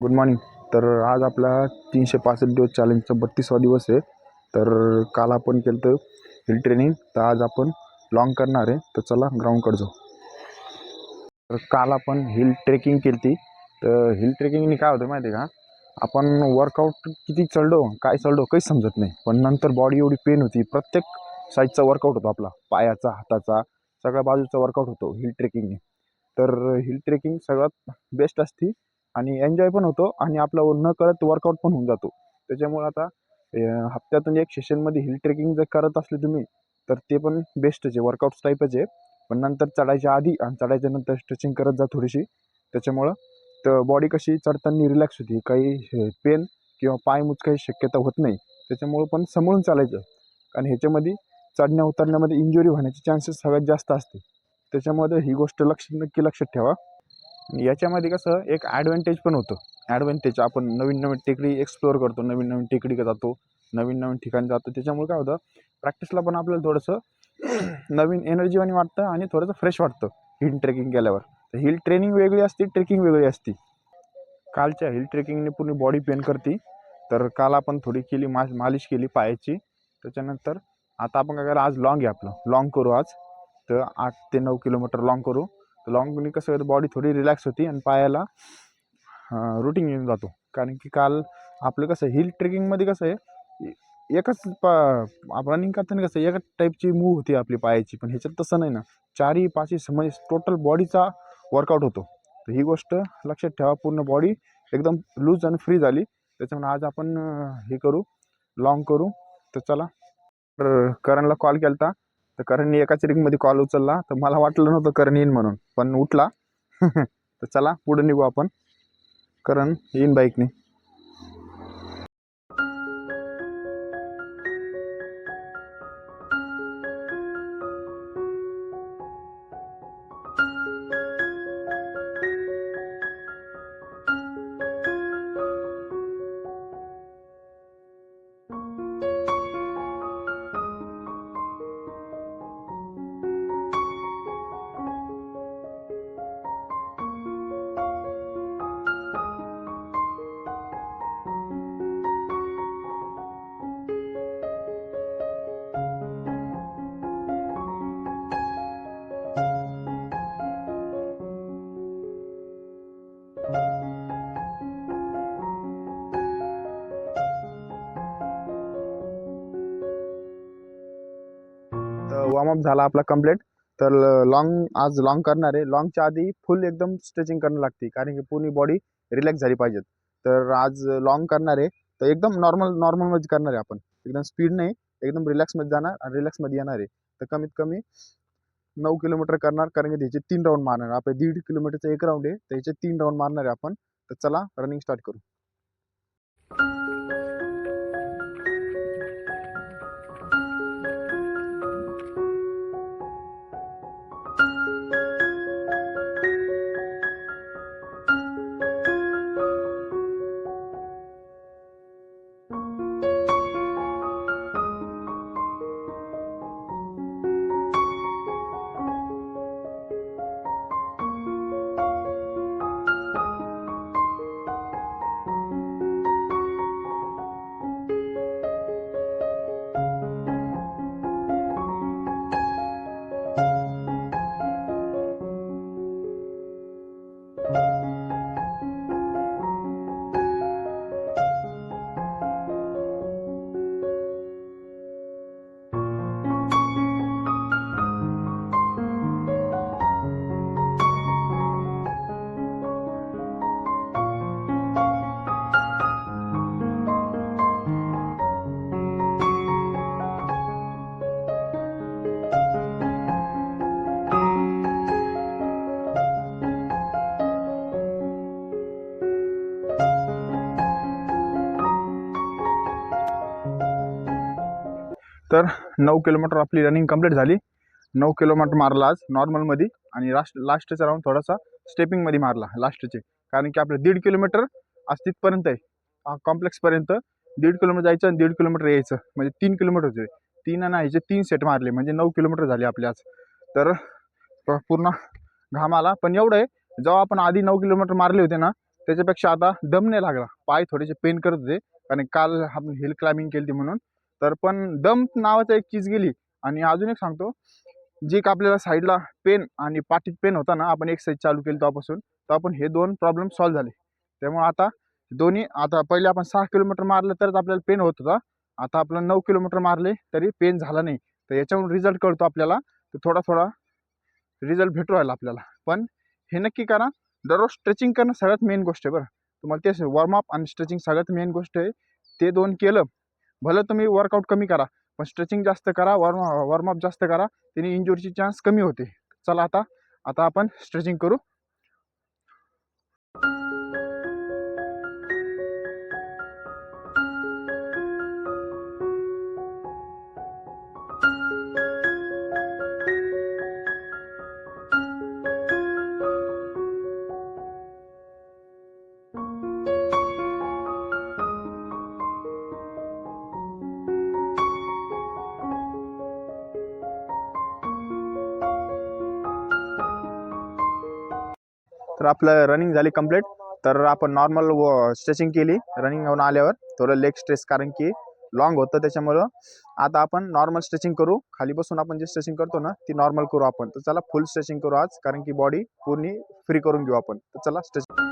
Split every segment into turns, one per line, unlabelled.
Good morning. तर आज आपला 365 दिवस चॅलेंजचा 32वा दिवस आहे. तर काल आपण केलं तर हिल ट्रेनिंग, तर आज आपण लॉंग करणार आहे. तर चला ग्राउंडकडे जाऊ. तर काल आपण हिल ट्रेकिंग केली ती. तर हिल ट्रेकिंगने काय होतं माहिती आहे का, आपण वर्कआउट किती चढलो काय चढलो काहीच समजत नाही, पण नंतर बॉडी एवढी पेन होती. प्रत्येक साईजचा वर्कआउट होतो, आपला पायाचा, हाताचा, सगळ्या बाजूचा वर्कआउट होतो हिल ट्रेकिंगने. तर हिल ट्रेकिंग सगळ्यात बेस्ट असते आणि एन्जॉय पण होतो आणि आपलं न कळत वर्कआउट पण होऊन जातो. त्याच्यामुळे आता हप्त्यातून एक सेशनमध्ये हिल ट्रेकिंग जर करत असले तुम्ही, तर ते पण बेस्टच आहे, वर्कआउट टाईपच आहे. पण नंतर चढायच्या आधी आणि चढायच्या नंतर स्ट्रेचिंग करत जा थोडीशी. त्याच्यामुळं तर बॉडी कशी चढताना रिलॅक्स होती, काही पेन किंवा पाय मुचकायची शक्यता होत नाही. त्याच्यामुळं पण सांभाळून चालायचं, कारण ह्याच्यामध्ये चढण्या उतरण्यामध्ये इंजुरी होण्याचे चान्सेस सगळ्यात जास्त असते. त्याच्यामध्ये ही गोष्ट नक्की लक्षात ठेवा. याच्यामध्ये कसं एक ॲडव्हान्टेज पण होतं. ॲडव्हान्टेज, आपण नवीन नवीन टेकडी एक्सप्लोअर करतो, नवीन नवीन टेकडी जातो, नवीन नवीन ठिकाणी जातो. त्याच्यामुळे काय होतं, प्रॅक्टिसला पण आपल्याला थोडंसं नवीन एनर्जीवानी वाटतं आणि थोडंसं फ्रेश वाटतं हिल ट्रेकिंग केल्यावर. तर हिल ट्रेनिंग वेगळी असते, ट्रेकिंग वेगळी असते. कालच्या हिल ट्रेकिंगने पूर्ण बॉडी पेन करते. तर काल आपण थोडी केली मालिश केली पायाची. त्याच्यानंतर आता आपण काय करा, आज लॉंग आहे आपलं, लॉंग करू आज. तर 8 ते 9 किलोमीटर लॉंग करू. तर लॉंगने कसं होतं, बॉडी थोडी रिलॅक्स होती आणि पायाला रुटीन येऊन जातो. कारण की काल आपलं कसं हिल ट्रेकिंगमध्ये कसं आहे, एकच रनिंग करताना कसं एकच टाईपची मूव होती आपली पायाची, पण ह्याच्यात तसं नाही ना, चारही पाचही म्हणजे टोटल बॉडीचा वर्कआउट होतो. तर ही गोष्ट लक्षात ठेवा, पूर्ण बॉडी एकदम लूज आणि फ्री झाली. त्याच्यामुळे आज आपण हे करू, लॉंग करू. तर चला. तर करणला कॉल केला होता, तर करणने एकाच रिंगमध्ये कॉल उचलला. तर मला वाटलं नव्हतं करण येईन म्हणून, पण उठला. तर चला पुढे निघू आपण. करण येईन बाईकने. तर वॉर्मअप झाला आपला कंप्लीट. तर आज लॉंग करणार आहे. लॉंगच्या आधी फुल एकदम स्ट्रेचिंग करणं लागते, कारण की पूर्ण बॉडी रिलॅक्स झाली पाहिजे. तर आज लॉंग करणार आहे, तर एकदम नॉर्मलमध्ये करणार आहे आपण, एकदम स्पीड नाही, एकदम रिलॅक्समध्ये जाणार आणि रिलॅक्समध्ये येणार आहे. तर कमीत कमी 9 किलोमीटर करणार, कारण की त्याचे 3 राऊंड मारणार. आपले 1.5 किलोमीटरचा एक राऊंड आहे, त्याचे 3 राऊंड मारणार आहे आपण. तर चला रनिंग स्टार्ट करू. तर 9 किलोमीटर आपली रनिंग कंप्लीट झाली. 9 किलोमीटर मारला आज नॉर्मलमध्ये, आणि लास्टचा राऊंड थोडासा स्टेपिंगमध्ये मारला लास्टचे. कारण की आपलं 1.5 किलोमीटर आज तिथपर्यंत आहे, कॉम्प्लेक्सपर्यंत 1.5 किलोमीटर जायचं आणि 1.5 किलोमीटर यायचं, म्हणजे 3 किलोमीटर होते. 3 आणि ह्याचे 3 सेट मारले, म्हणजे 9 किलोमीटर झाले आपले आज. तर पूर्ण घाम आला. पण एवढं आहे, जेव्हा आपण आधी 9 किलोमीटर मारले होते ना, त्याच्यापेक्षा आता दम नाही लागला, पाय थोडेसे पेन करत होते कारण काल आपण हिल क्लाइम्बिंग केली म्हणून. तर पण दम नावाचा एक चीज गेली. आणि अजून एक सांगतो, जी का आपल्याला साईडला पेन आणि पाठीत पेन होता ना, आपण एक्सरसाइज चालू केली तेव्हापासून, तर आपण हे 2 प्रॉब्लेम सॉल्व्ह झाले. त्यामुळे आता दोन्ही, आता पहिले आपण 6 किलोमीटर मारलं तरच आपल्याला पेन होत होता, आता आपल्याला 9 किलोमीटर मारले तरी पेन झाला नाही. तर याच्यावरून रिझल्ट कळतो आपल्याला, तर थोडा थोडा रिझल्ट भेटू राहिला आपल्याला. पण हे नक्की करा, दररोज स्ट्रेचिंग करणं सगळ्यात मेन गोष्ट आहे बरं. तुम्हाला तेच वॉर्मअप आणि स्ट्रेचिंग सगळ्यात मेन गोष्ट आहे. ते 2 केलं, भलं तुम्ही वर्कआउट कमी करा पण स्ट्रेचिंग जास्त करा, वॉर्मअप जास्त करा, त्याने इंजुरीची चान्स कमी होते. चला आता आता आपण स्ट्रेचिंग करू. तर आपलं रनिंग झाली कंप्लीट. तर आपण नॉर्मल स्ट्रेचिंग केली रनिंग होऊन आल्यावर, थोडं लेग स्ट्रेच कारण की लॉंग होतं त्याच्यामुळं. आता आपण नॉर्मल स्ट्रेचिंग करू, खाली बसून आपण जे स्ट्रेचिंग करतो ना ती नॉर्मल करू आपण. तर चला फुल स्ट्रेचिंग करू आज, कारण की बॉडी पूर्ण फ्री करून घेऊ आपण. तर चला स्ट्रेचिंग.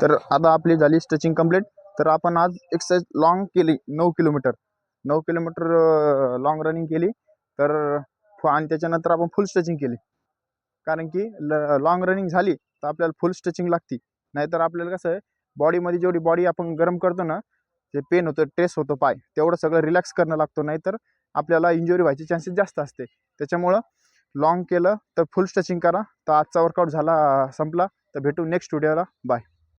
तर आता आपली झाली स्ट्रेचिंग कंप्लीट. तर आपण आज एक्सरसाइज लॉंग केली 9 किलोमीटर लॉंग रनिंग केली. तर आणि त्याच्यानंतर आपण फुल स्ट्रेचिंग केली, कारण की लॉंग रनिंग झाली तर आपल्याला फुल स्ट्रेचिंग लागते. नाहीतर आपल्याला कसं आहे, बॉडीमध्ये जेवढी बॉडी आपण गरम करतो ना, ते पेन होतं, ट्रेस होतो पाय, तेवढं सगळं रिलॅक्स करणं लागतो, नाहीतर आपल्याला इंजुरी व्हायची चान्सेस जास्त असते. त्याच्यामुळं लॉंग केलं तर फुल स्ट्रेचिंग करा. तर आजचा वर्कआउट झाला, संपला. तर भेटू नेक्स्ट व्हिडिओला. बाय.